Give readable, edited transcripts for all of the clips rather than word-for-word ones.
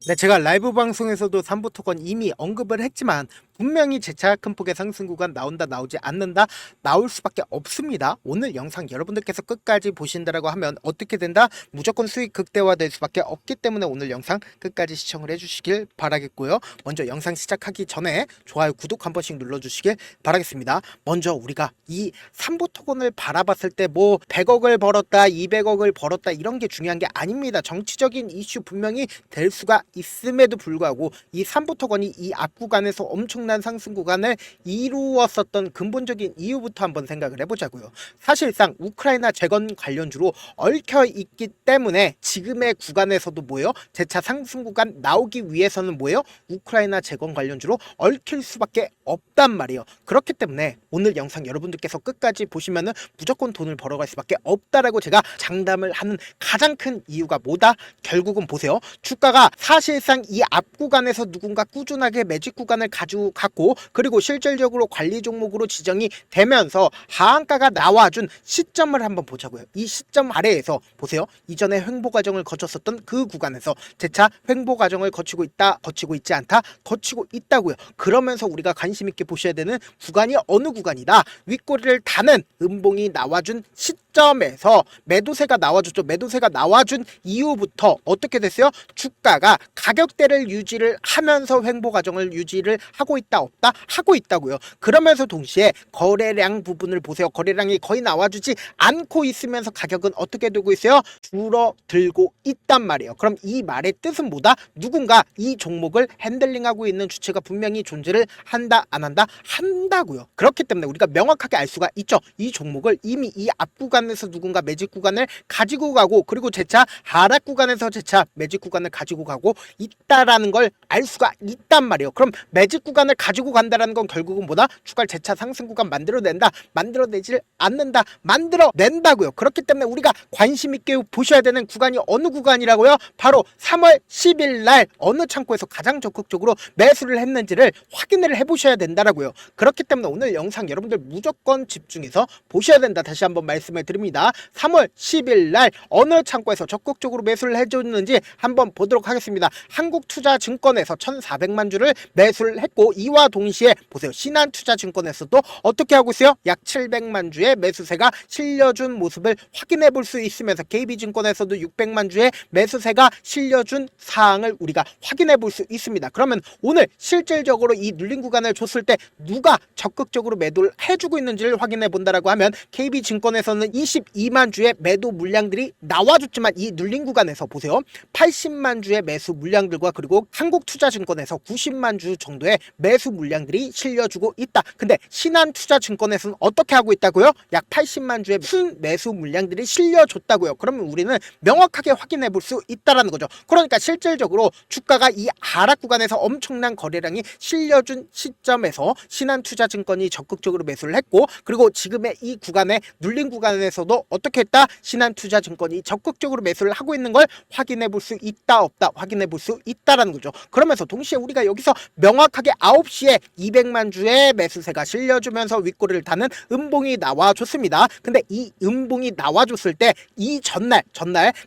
네, 제가 라이브 방송에서도 삼부토건 이미 언급을 했지만 분명히 재차 큰 폭의 상승 구간 나온다 나오지 않는다 나올 수밖에 없습니다. 오늘 영상 여러분들께서 끝까지 보신다라고 하면 어떻게 된다? 무조건 수익 극대화될 수밖에 없기 때문에 오늘 영상 끝까지 시청을 해주시길 바라겠고요. 먼저 영상 시작하기 전에 좋아요 구독 한 번씩 눌러주시길 바라겠습니다. 먼저 우리가 이 삼부토건을 바라봤을 때 뭐 100억을 벌었다 200억을 벌었다 이런 게 중요한 게 아닙니다. 정치적인 이슈 분명히 될 수가 있음에도 불구하고 이 삼부토건이 이 앞 구간에서 엄청난 상승 구간을 이루었었던 근본적인 이유부터 한번 생각을 해보자고요. 사실상 우크라이나 재건 관련주로 얽혀 있기 때문에 지금의 구간에서도 뭐예요? 재차 상승 구간 나오기 위해서는 뭐예요? 우크라이나 재건 관련주로 얽힐 수밖에 없단 말이에요. 그렇기 때문에 오늘 영상 여러분들께서 끝까지 보시면은 무조건 돈을 벌어갈 수밖에 없다라고 제가 장담을 하는 가장 큰 이유가 뭐다? 결국은 보세요. 주가가 사실상 이 앞 구간에서 누군가 꾸준하게 매직 구간을 가지고 갔고 그리고 실질적으로 관리 종목으로 지정이 되면서 하한가가 나와준 시점을 한번 보자고요. 이 시점 아래에서 보세요. 이전에 횡보 과정을 거쳤었던 그 구간에서 재차 횡보 과정을 거치고 있다, 거치고 있지 않다, 거치고 있다고요. 그러면서 우리가 관심 있게 보셔야 되는 구간이 어느 구간이다. 윗꼬리를 다는 음봉이 나와준 시점에서 매도세가 나와줬죠. 매도세가 나와준 이후부터 어떻게 됐어요? 주가가 가격대를 유지를 하면서 횡보 과정을 유지를 하고 있다 없다? 하고 있다고요. 그러면서 동시에 거래량 부분을 보세요. 거래량이 거의 나와주지 않고 있으면서 가격은 어떻게 되고 있어요? 줄어들고 있단 말이에요. 그럼 이 말의 뜻은 뭐다? 누군가 이 종목을 핸들링하고 있는 주체가 분명히 존재를 한다 안 한다? 한다고요. 그렇기 때문에 우리가 명확하게 알 수가 있죠. 이 종목을 이미 이 앞 구간에서 누군가 매직 구간을 가지고 가고 그리고 재차 하락 구간에서 재차 매직 구간을 가지고 가고 있다라는 걸 알 수가 있단 말이에요. 그럼 매직 구간을 가지고 간다라는 건 결국은 뭐다? 주가를 재차 상승 구간 만들어낸다? 만들어내질 않는다? 만들어낸다고요. 그렇기 때문에 우리가 관심 있게 보셔야 되는 구간이 어느 구간이라고요? 바로 3월 10일 날 어느 창고에서 가장 적극적으로 매수를 했는지를 확인을 해보셔야 된다라고요. 그렇기 때문에 오늘 영상 여러분들 무조건 집중해서 보셔야 된다. 다시 한번 말씀을 드립니다. 3월 10일 날 어느 창고에서 적극적으로 매수를 해줬는지 한번 보도록 하겠습니다. 한국투자증권에서 1,400만 주를 매수를 했고 이와 동시에 보세요. 신한투자증권에서도 어떻게 하고 있어요? 약 700만 주의 매수세가 실려준 모습을 확인해 볼 수 있으면서 KB증권에서도 600만 주의 매수세가 실려준 사항을 우리가 확인해 볼 수 있습니다. 그러면 오늘 실질적으로 이 눌린 구간을 줬을 때 누가 적극적으로 매도를 해주고 있는지를 확인해 본다라고 하면 KB증권에서는 22만 주의 매도 물량들이 나와줬지만 이 눌린 구간에서 보세요. 80만 주의 매수 물량들과 그리고 한국투자증권에서 90만 주 정도의 매수 물량들이 실려주고 있다. 근데 신한투자증권에서는 어떻게 하고 있다고요? 약 80만 주의 순매수 물량들이 실려줬다고요. 그러면 우리는 명확하게 확인해 볼 수 있다라는 거죠. 그러니까 실질적으로 주가가 이 하락 구간에서 엄청난 거래량이 실려준 시점에서 신한투자증권이 적극적으로 매수를 했고 그리고 지금의 이 구간에 눌린 구간에서도 어떻게 했다? 신한투자증권이 적극적으로 매수를 하고 있는 걸 확인해 볼 수 있다 없다? 확인해 볼 수 있다라는 거죠. 그러면서 동시에 우리가 여기서 명확하게 9시에 200만 주의 매수세가 실려주면서 윗꼬리를 다는 음봉이 나와줬습니다. 근데 이 음봉이 나와줬을 때 이 전날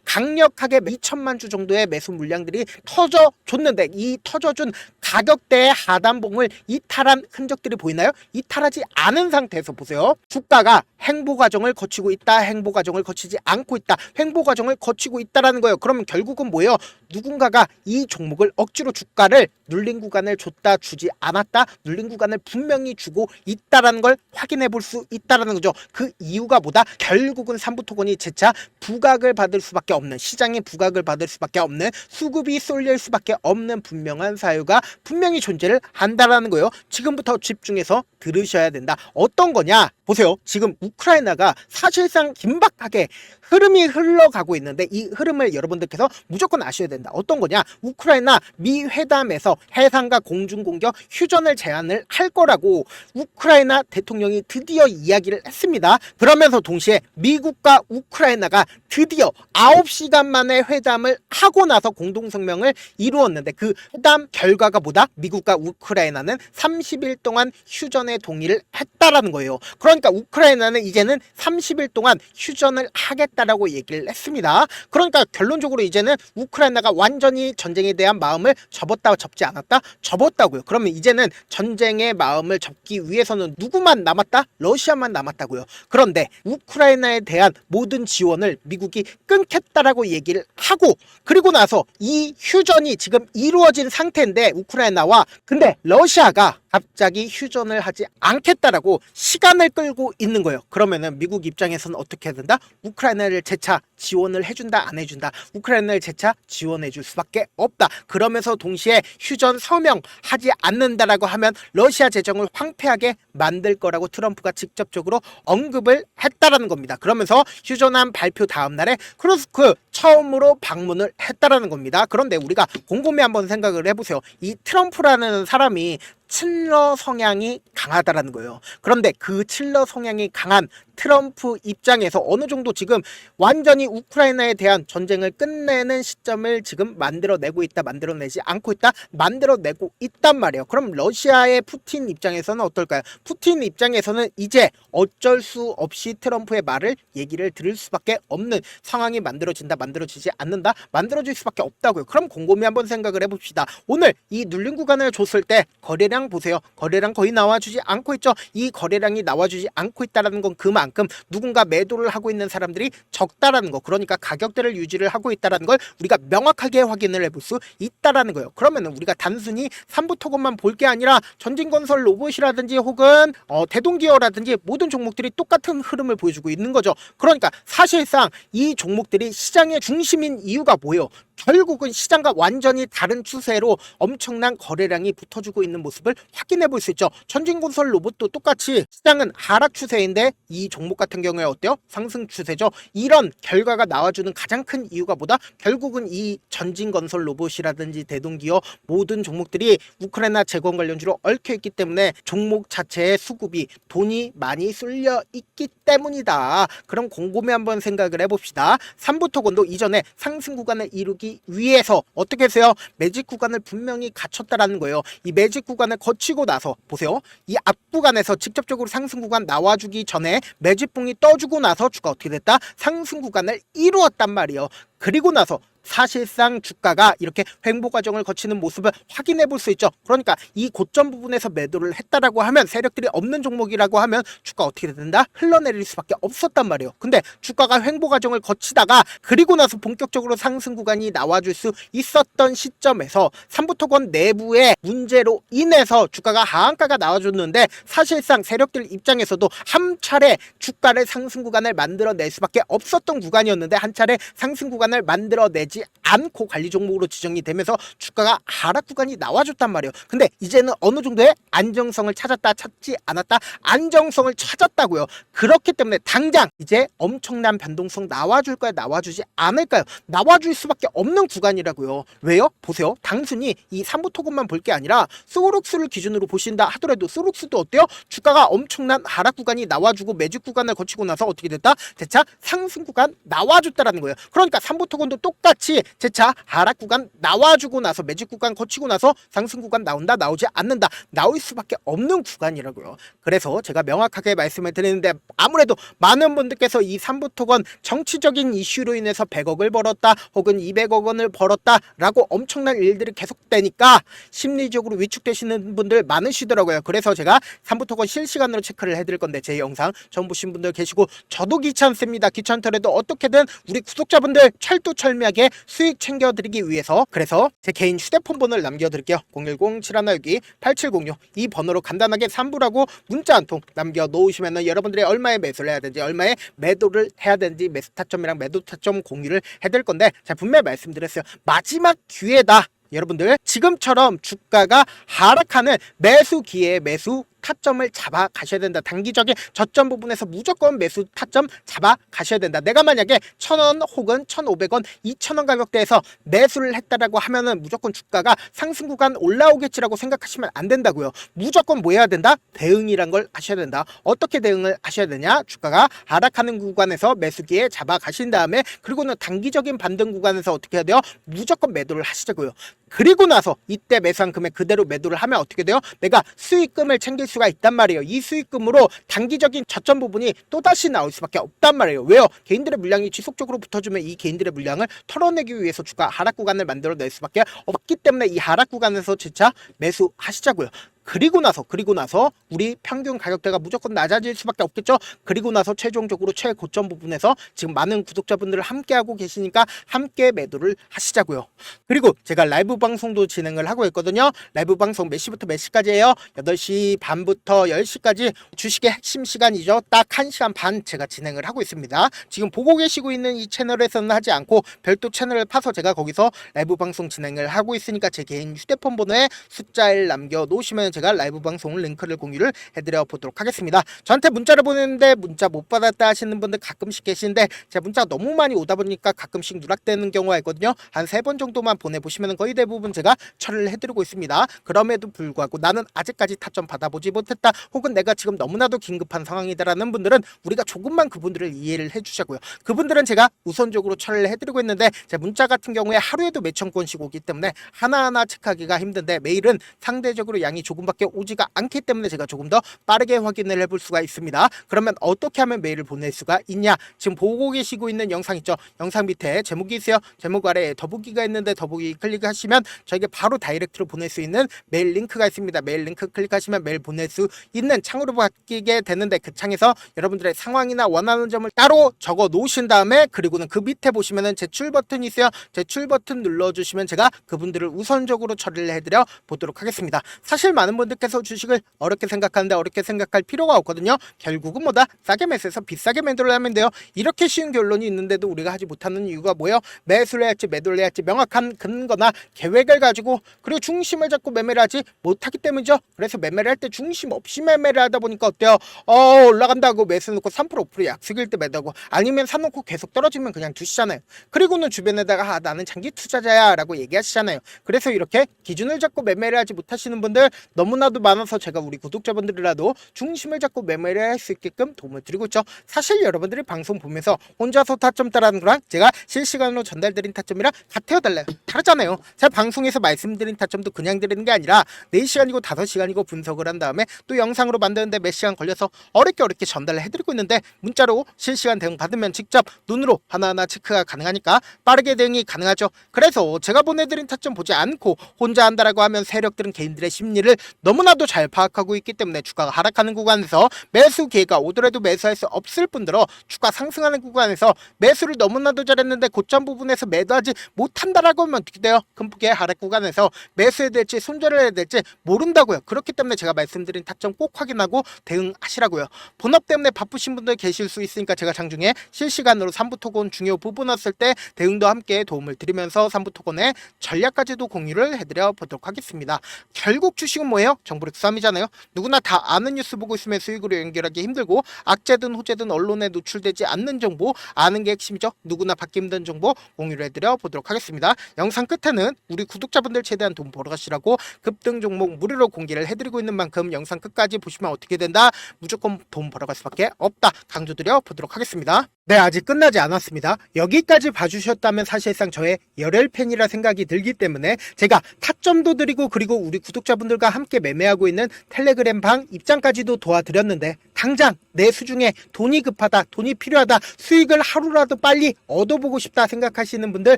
강력하게 2천만 주 정도의 매수 물량들이 터져줬는데 이 터져준 가격대의 하단봉을 이탈한 흔적들이 보이나요? 이탈하지 않은 상태에서 보세요. 주가가 횡보 과정을 거치고 있다, 횡보 과정을 거치지 않고 있다, 횡보 과정을 거치고 있다라는 거예요. 그러면 결국은 뭐예요? 누군가가 이 종목을 억지로 주가를 눌린 구간을 줬다 주지 않았다, 눌린 구간을 분명히 주고 있다라는 걸 확인해 볼 수 있다라는 거죠. 그 이유가 뭐다? 결국은 삼부토건이 재차 부각을 받을 수밖에 없는, 시장에 부각을 받을 수밖에 없는, 수급이 쏠릴 수밖에 없는 분명한 사유가 분명히 존재를 한다라는 거예요. 지금부터 집중해서 들으셔야 된다. 어떤 거냐? 보세요. 지금 우크라이나가 사실상 긴박하게 흐름이 흘러가고 있는데 이 흐름을 여러분들께서 무조건 아셔야 된다. 어떤 거냐? 우크라이나 미 회담에서 해상과 공중공격 휴전을 제안을 할 거라고 우크라이나 대통령이 드디어 이야기를 했습니다. 그러면서 동시에 미국과 우크라이나가 드디어 9시간 만에 회담을 하고 나서 공동성명을 이루었는데 그 회담 결과가 뭐다? 뭐다? 미국과 우크라이나는 30일 동안 휴전에 동의를 했다라는 거예요. 그러니까 우크라이나는 이제는 30일 동안 휴전을 하겠다라고 얘기를 했습니다. 그러니까 결론적으로 이제는 우크라이나가 완전히 전쟁에 대한 마음을 접었다 접지 않았다? 접었다고요. 그러면 이제는 전쟁의 마음을 접기 위해서는 누구만 남았다? 러시아만 남았다고요. 그런데 우크라이나에 대한 모든 지원을 미국이 끊겠다라고 얘기를 하고, 그리고 나서 이 휴전이 지금 이루어진 상태인데 우크라이나와, 근데 러시아가 갑자기 휴전을 하지 않겠다라고 시간을 끌고 있는 거예요. 그러면은 미국 입장에서는 어떻게 해야 된다? 우크라이나를 재차 지원을 해준다, 안 해준다? 우크라이나를 재차 지원해줄 수밖에 없다. 그러면서 동시에 휴전 서명하지 않는다라고 하면 러시아 재정을 황폐하게 만들 거라고 트럼프가 직접적으로 언급을 했다라는 겁니다. 그러면서 휴전안 발표 다음 날에 크루스크 처음으로 방문을 했다라는 겁니다. 그런데 우리가 곰곰이 한번 생각을 해보세요. 이 트럼프라는 사람이 친러 성향이 강하다라는 거예요. 그런데 그 친러 성향이 강한 트럼프 입장에서 어느 정도 지금 완전히 우크라이나에 대한 전쟁을 끝내는 시점을 지금 만들어내고 있다, 만들어내지 않고 있다, 만들어내고 있단 말이에요. 그럼 러시아의 푸틴 입장에서는 어떨까요? 푸틴 입장에서는 이제 어쩔 수 없이 트럼프의 말을 얘기를 들을 수밖에 없는 상황이 만들어진다, 만들어지지 않는다, 만들어질 수밖에 없다고요. 그럼 곰곰이 한번 생각을 해봅시다. 오늘 이 눌린 구간을 줬을 때 거래량 보세요. 거래량 거의 나와주지 않고 있죠. 이 거래량이 나와주지 않고 있다는 건 그만큼 누군가 매도를 하고 있는 사람들이 적다라는 거, 그러니까 가격대를 유지를 하고 있다는 걸 우리가 명확하게 확인을 해볼 수 있다라는 거예요. 그러면 우리가 단순히 삼부토건만 볼 게 아니라 전진건설 로봇이라든지 혹은 대동기어라든지 모든 종목들이 똑같은 흐름을 보여주고 있는 거죠. 그러니까 사실상 이 종목들이 시장의 중심인 이유가 뭐예요? 결국은 시장과 완전히 다른 추세로 엄청난 거래량이 붙어주고 있는 모습을 확인해 볼 수 있죠. 전진건설 로봇도 똑같이 시장은 하락 추세인데 이 종목 같은 경우에 어때요? 상승 추세죠. 이런 결과가 나와주는 가장 큰 이유가 뭐다? 결국은 이 전진건설 로봇이라든지 대동기업 모든 종목들이 우크라이나 재건 관련주로 얽혀있기 때문에 종목 자체의 수급이 돈이 많이 쏠려 있기 때문이다. 그럼 곰곰이 한번 생각을 해봅시다. 삼부토건도 이전에 상승 구간을 이루기 위해서 어떻게 했어요? 매직 구간을 분명히 갖췄다라는 거예요. 이 매직 구간을 거치고 나서 보세요. 이 앞구간에서 직접적으로 상승 구간 나와주기 전에 매직봉이 떠주고 나서 주가 어떻게 됐다? 상승 구간을 이루었단 말이에요. 그리고 나서 사실상 주가가 이렇게 횡보 과정을 거치는 모습을 확인해 볼 수 있죠. 그러니까 이 고점 부분에서 매도를 했다라고 하면, 세력들이 없는 종목이라고 하면 주가 어떻게 된다? 흘러내릴 수밖에 없었단 말이에요. 근데 주가가 횡보 과정을 거치다가 그리고 나서 본격적으로 상승 구간이 나와줄 수 있었던 시점에서 삼부토건 내부의 문제로 인해서 주가가 하한가가 나와줬는데, 사실상 세력들 입장에서도 한 차례 주가를 상승 구간을 만들어낼 수밖에 없었던 구간이었는데 한 차례 상승 구간을 만들어내지 않고 관리 종목으로 지정이 되면서 주가가 하락 구간이 나와줬단 말이에요. 근데 이제는 어느 정도의 안정성을 찾았다, 찾지 않았다, 안정성을 찾았다고요. 그렇기 때문에 당장 이제 엄청난 변동성 나와줄까요, 나와주지 않을까요? 나와줄 수밖에 없는 구간이라고요. 왜요? 보세요. 단순히 이 삼부토건만 볼 게 아니라 소록스를 기준으로 보신다 하더라도 소록스도 어때요? 주가가 엄청난 하락 구간이 나와주고 매직 구간을 거치고 나서 어떻게 됐다? 재차 상승 구간 나와줬다라는 거예요. 그러니까 삼부토건도 똑같이 재차 하락 구간 나와주고 나서 매직 구간 거치고 나서 상승 구간 나온다, 나오지 않는다, 나올 수밖에 없는 구간이라고요. 그래서 제가 명확하게 말씀을 드리는데, 아무래도 많은 분들께서 이 삼부토건 정치적인 이슈로 인해서 100억을 벌었다 혹은 200억 원을 벌었다 라고 엄청난 일들이 계속되니까 심리적으로 위축되시는 분들 많으시더라고요. 그래서 제가 삼부토건 실시간으로 체크를 해드릴 건데, 제 영상 처음 보신 분들 계시고 저도 귀찮습니다. 귀찮더라도 어떻게든 우리 구독자분들 철두철미하게 수익 챙겨드리기 위해서, 그래서 제 개인 휴대폰 번호를 남겨드릴게요. 010-7162-8706 이 번호로 간단하게 삼부라고 문자 한 통 남겨놓으시면 여러분들이 얼마에 매수를 해야 되는지, 얼마에 매도를 해야 되는지, 매수 타점이랑 매도 타점 공유를 해드릴 건데, 제가 분명히 말씀드렸어요. 마지막 기회다. 여러분들 지금처럼 주가가 하락하는 매수 기회에 매수 타점을 잡아 가셔야 된다. 단기적인 저점 부분에서 무조건 매수 타점 잡아 가셔야 된다. 내가 만약에 1,000원 혹은 1,500원, 2,000원 가격대에서 매수를 했다라고 하면은 무조건 주가가 상승 구간 올라오겠지라고 생각하시면 안 된다고요. 무조건 뭐 해야 된다? 대응이란 걸 하셔야 된다. 어떻게 대응을 하셔야 되냐? 주가가 하락하는 구간에서 매수기에 잡아 가신 다음에, 그리고는 단기적인 반등 구간에서 어떻게 해야 돼요? 무조건 매도를 하시자고요. 그리고 나서 이때 매수한 금액 그대로 매도를 하면 어떻게 돼요? 내가 수익금을 챙길 수가 있단 말이에요. 이 수익금으로 단기적인 저점 부분이 또다시 나올 수밖에 없단 말이에요. 왜요? 개인들의 물량이 지속적으로 붙어주면 이 개인들의 물량을 털어내기 위해서 주가 하락 구간을 만들어낼 수밖에 없기 때문에 이 하락 구간에서 재차 매수하시자고요. 그리고 나서 우리 평균 가격대가 무조건 낮아질 수밖에 없겠죠. 그리고 나서 최종적으로 최고점 부분에서 지금 많은 구독자분들을 함께 하고 계시니까 함께 매도를 하시자고요. 그리고 제가 라이브 방송도 진행을 하고 있거든요. 라이브 방송 몇 시부터 몇 시까지예요? 8시 반부터 10시까지 주식의 핵심 시간이죠. 딱 1시간 반 제가 진행을 하고 있습니다. 지금 보고 계시고 있는 이 채널에서는 하지 않고 별도 채널을 파서 제가 거기서 라이브 방송 진행을 하고 있으니까 제 개인 휴대폰 번호에 숫자를 남겨 놓으시면 제가 라이브 방송 링크를 공유를 해드려 보도록 하겠습니다. 저한테 문자를 보냈는데 문자 못 받았다 하시는 분들 가끔씩 계시는데 제 문자가 너무 많이 오다 보니까 가끔씩 누락되는 경우가 있거든요. 한 3번 정도만 보내보시면 거의 대부분 제가 처리를 해드리고 있습니다. 그럼에도 불구하고 나는 아직까지 타점 받아보지 못했다, 혹은 내가 지금 너무나도 긴급한 상황이다라는 분들은 우리가 조금만 그분들을 이해를 해주자고요. 그분들은 제가 우선적으로 처리를 해드리고 있는데 제 문자 같은 경우에 하루에도 몇천 건씩 오기 때문에 하나하나 체크하기가 힘든데 메일은 상대적으로 양이 조금밖에 오지가 않기 때문에 제가 조금 더 빠르게 확인을 해볼 수가 있습니다. 그러면 어떻게 하면 메일을 보낼 수가 있냐? 지금 보고 계시고 있는 영상 있죠? 영상 밑에 제목이 있어요. 제목 아래에 더보기가 있는데 더보기 클릭하시면 저에게 바로 다이렉트로 보낼 수 있는 메일 링크가 있습니다. 메일 링크 클릭하시면 메일 보낼 수 있는 창으로 바뀌게 되는데 그 창에서 여러분들의 상황이나 원하는 점을 따로 적어 놓으신 다음에 그리고는 그 밑에 보시면은 제출 버튼이 있어요. 제출 버튼 눌러주시면 제가 그분들을 우선적으로 처리를 해드려 보도록 하겠습니다. 사실 많은 분들께서 주식을 어렵게 생각하는데 어렵게 생각할 필요가 없거든요. 결국은 뭐다? 싸게 매수해서 비싸게 매도를 하면 돼요. 이렇게 쉬운 결론이 있는데도 우리가 하지 못하는 이유가 뭐예요? 매수를 해야 할지 매도를 해야 할지 명확한 근거나 계획을 가지고 그리고 중심을 잡고 매매를 하지 못하기 때문이죠. 그래서 매매를 할 때 중심 없이 매매를 하다 보니까 어때요? 올라간다고 매수 놓고 3% 5% 약속일 때 매도하고 아니면 사놓고 계속 떨어지면 그냥 두시잖아요. 그리고는 주변에다가 나는 장기 투자자야 라고 얘기하시잖아요. 그래서 이렇게 기준을 잡고 매매를 하지 못하시는 분들 너무나도 많아서 제가 우리 구독자분들이라도 중심을 잡고 매매를 할 수 있게끔 도움을 드리고 있죠. 사실 여러분들이 방송 보면서 혼자서 타점 따라하는 거랑 제가 실시간으로 전달드린 타점이랑 같아요, 달라요? 다르잖아요. 제가 방송에서 말씀드린 타점도 그냥 드리는 게 아니라 4시간이고 5시간이고 분석을 한 다음에 또 영상으로 만드는데 몇 시간 걸려서 어렵게 전달을 해드리고 있는데 문자로 실시간 대응 받으면 직접 눈으로 하나하나 체크가 가능하니까 빠르게 대응이 가능하죠. 그래서 제가 보내드린 타점 보지 않고 혼자 한다라고 하면 세력들은 개인들의 심리를 너무나도 잘 파악하고 있기 때문에 주가가 하락하는 구간에서 매수 기회가 오더라도 매수할 수 없을 뿐더러 주가 상승하는 구간에서 매수를 너무나도 잘했는데 고점 부분에서 매도하지 못한다라고 하면 어떻게 돼요? 큰 폭의 하락 구간에서 매수해야 될지 손절을 해야 될지 모른다고요. 그렇기 때문에 제가 말씀드린 타점 꼭 확인하고 대응하시라고요. 본업 때문에 바쁘신 분들 계실 수 있으니까 제가 장중에 실시간으로 3부 토건 중요 부분 왔을 때 대응도 함께 도움을 드리면서 3부 토건의 전략까지도 공유를 해드려 보도록 하겠습니다. 결국 주식은 뭐예요? 정보력 싸움이잖아요. 누구나 다 아는 뉴스 보고 있으면 수익으로 연결하기 힘들고 악재든 호재든 언론에 노출되지 않는 정보 아는 게 핵심이죠. 누구나 받기 힘든 정보 공유를 해드려 보도록 하겠습니다. 영상 끝에는 우리 구독자분들 최대한 돈 벌어가시라고 급등 종목 무료로 공개를 해드리고 있는 만큼 영상 끝까지 보시면 어떻게 된다? 무조건 돈 벌어갈 수밖에 없다. 강조드려 보도록 하겠습니다. 네, 아직 끝나지 않았습니다. 여기까지 봐주셨다면 사실상 저의 열혈 팬이라 생각이 들기 때문에 제가 타점도 드리고 그리고 우리 구독자분들과 함께 매매하고 있는 텔레그램 방 입장까지도 도와드렸는데 당장 내 수중에 돈이 급하다, 돈이 필요하다, 수익을 하루라도 빨리 얻어보고 싶다 생각하시는 분들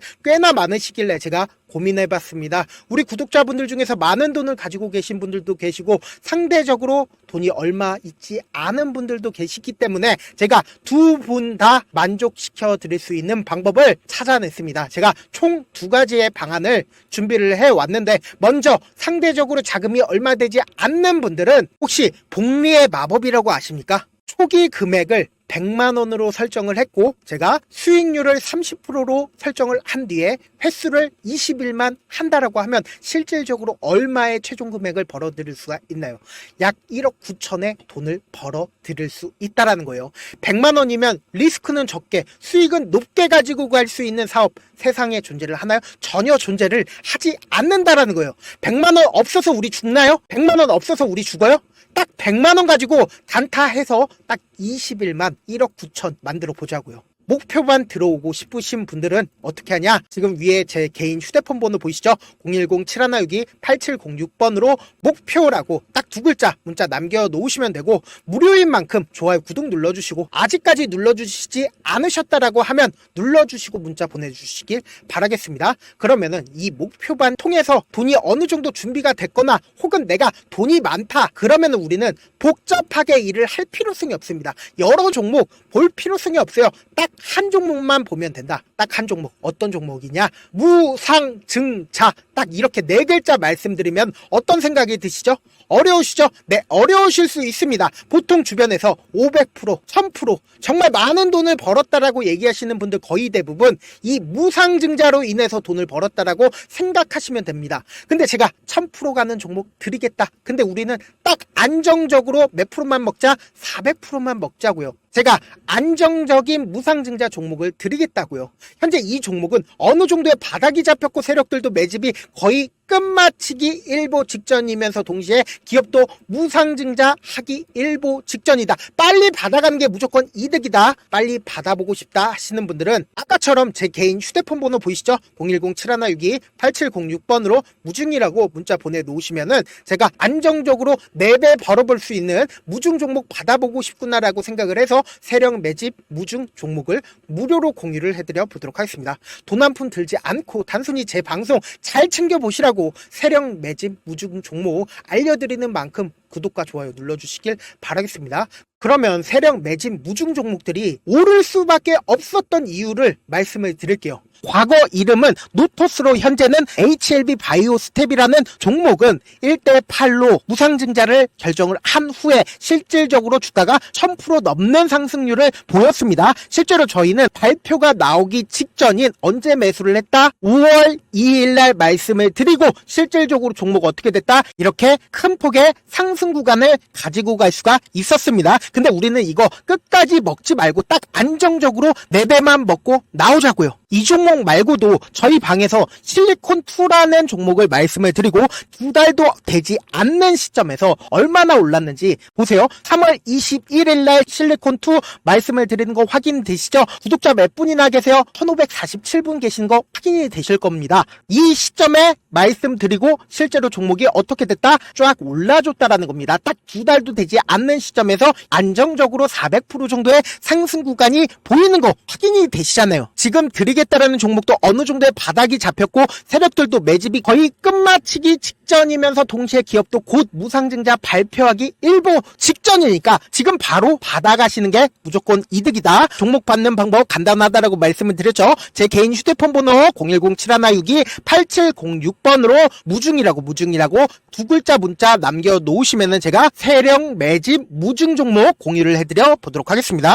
꽤나 많으시길래 제가 고민해봤습니다. 우리 구독자분들 중에서 많은 돈을 가지고 계신 분들도 계시고 상대적으로 돈이 얼마 있지 않은 분들도 계시기 때문에 제가 두 분 다 만족시켜 드릴 수 있는 방법을 찾아냈습니다. 제가 총 2가지의 방안을 준비를 해왔는데 먼저 상대적으로 자금이 얼마 되지 않는 분들은 혹시 복리의 마법이라고 아십니까? 초기 금액을 100만원으로 설정을 했고 제가 수익률을 30%로 설정을 한 뒤에 횟수를 20일만 한다라고 하면 실질적으로 얼마의 최종 금액을 벌어들일 수가 있나요? 약 1억 9천의 돈을 벌어들일 수 있다라는 거예요. 100만원이면 리스크는 적게 수익은 높게 가지고 갈 수 있는 사업 세상에 존재를 하나요? 전혀 존재를 하지 않는다라는 거예요. 100만원 없어서 우리 죽나요? 100만원 없어서 우리 죽어요? 딱 100만원 가지고 단타해서 딱 20일만 1억 9천 만들어 보자고요. 목표만 들어오고 싶으신 분들은 어떻게 하냐? 지금 위에 제 개인 휴대폰 번호 보이시죠? 010-7162-8706번으로 목표라고 딱 두 글자 문자 남겨놓으시면 되고, 무료인 만큼 좋아요, 구독 눌러주시고, 아직까지 눌러주시지 않으셨다라고 하면 눌러주시고 문자 보내주시길 바라겠습니다. 그러면은 이 목표반 통해서 돈이 어느 정도 준비가 됐거나 혹은 내가 돈이 많다 그러면은 우리는 복잡하게 일을 할 필요성이 없습니다. 여러 종목 볼 필요성이 없어요. 딱 한 종목만 보면 된다. 딱 한 종목. 어떤 종목이냐? 무상증자. 딱 이렇게 네 글자 말씀드리면 어떤 생각이 드시죠? 어려우시죠? 네, 어려우실 수 있습니다. 보통 주변에서 500%, 1000% 정말 많은 돈을 벌었다라고 얘기하시는 분들 거의 대부분 이 무상증자로 인해서 돈을 벌었다라고 생각하시면 됩니다. 근데 제가 1000% 가는 종목 드리겠다. 근데 우리는 딱 안정적으로 몇 프로만 먹자? 400%만 먹자고요. 제가 안정적인 무상증자 종목을 드리겠다고요. 현재 이 종목은 어느 정도의 바닥이 잡혔고 세력들도 매집이 거의 끝마치기 일보 직전이면서 동시에 기업도 무상증자 하기 일보 직전이다. 빨리 받아가는 게 무조건 이득이다. 빨리 받아보고 싶다 하시는 분들은 아까처럼 제 개인 휴대폰 번호 보이시죠? 010-7162-8706번으로 무중이라고 문자 보내놓으시면은 제가 안정적으로 4배 벌어볼 수 있는 무중 종목 받아보고 싶구나라고 생각을 해서 세력 매집 무중 종목을 무료로 공유를 해드려 보도록 하겠습니다. 돈 한 푼 들지 않고 단순히 제 방송 잘 챙겨보시라고 세력 매집 무중 종목 알려드리는 만큼 구독과 좋아요 눌러주시길 바라겠습니다. 그러면 세력 매집 무중 종목들이 오를 수밖에 없었던 이유를 말씀을 드릴게요. 과거 이름은 노토스로 현재는 HLB 바이오스텝이라는 종목은 1대8로 무상증자를 결정을 한 후에 실질적으로 주가가 1000% 넘는 상승률을 보였습니다. 실제로 저희는 발표가 나오기 직전인 언제 매수를 했다? 5월 2일날 말씀을 드리고 실질적으로 종목 어떻게 됐다? 이렇게 큰 폭의 상승 구간을 가지고 갈 수가 있었습니다. 근데 우리는 이거 끝까지 먹지 말고 딱 안정적으로 4배만 먹고 나오자고요. 이 종목 말고도 저희 방에서 실리콘2라는 종목을 말씀을 드리고 2달도 되지 않는 시점에서 얼마나 올랐는지 보세요. 3월 21일 날 실리콘2 말씀을 드리는 거 확인되시죠? 구독자 몇 분이나 계세요? 1547분 계신 거 확인이 되실 겁니다. 이 시점에 말씀드리고 실제로 종목이 어떻게 됐다? 쫙 올라줬다라는 겁니다. 딱 2달도 되지 않는 시점에서 안정적으로 400% 정도의 상승 구간이 보이는 거 확인이 되시잖아요. 지금 드리겠다라는 종목도 어느 정도의 바닥이 잡혔고 세력들도 매집이 거의 끝마치기 직전이면서 동시에 기업도 곧 무상증자 발표하기 일보 직전이니까 지금 바로 받아가시는 게 무조건 이득이다. 종목 받는 방법 간단하다라고 말씀을 드렸죠. 제 개인 휴대폰 번호 010-7162-8706번으로 무중이라고 두 글자 문자 남겨놓으시면은 제가 세력 매집 무중 종목 공유를 해드려 보도록 하겠습니다.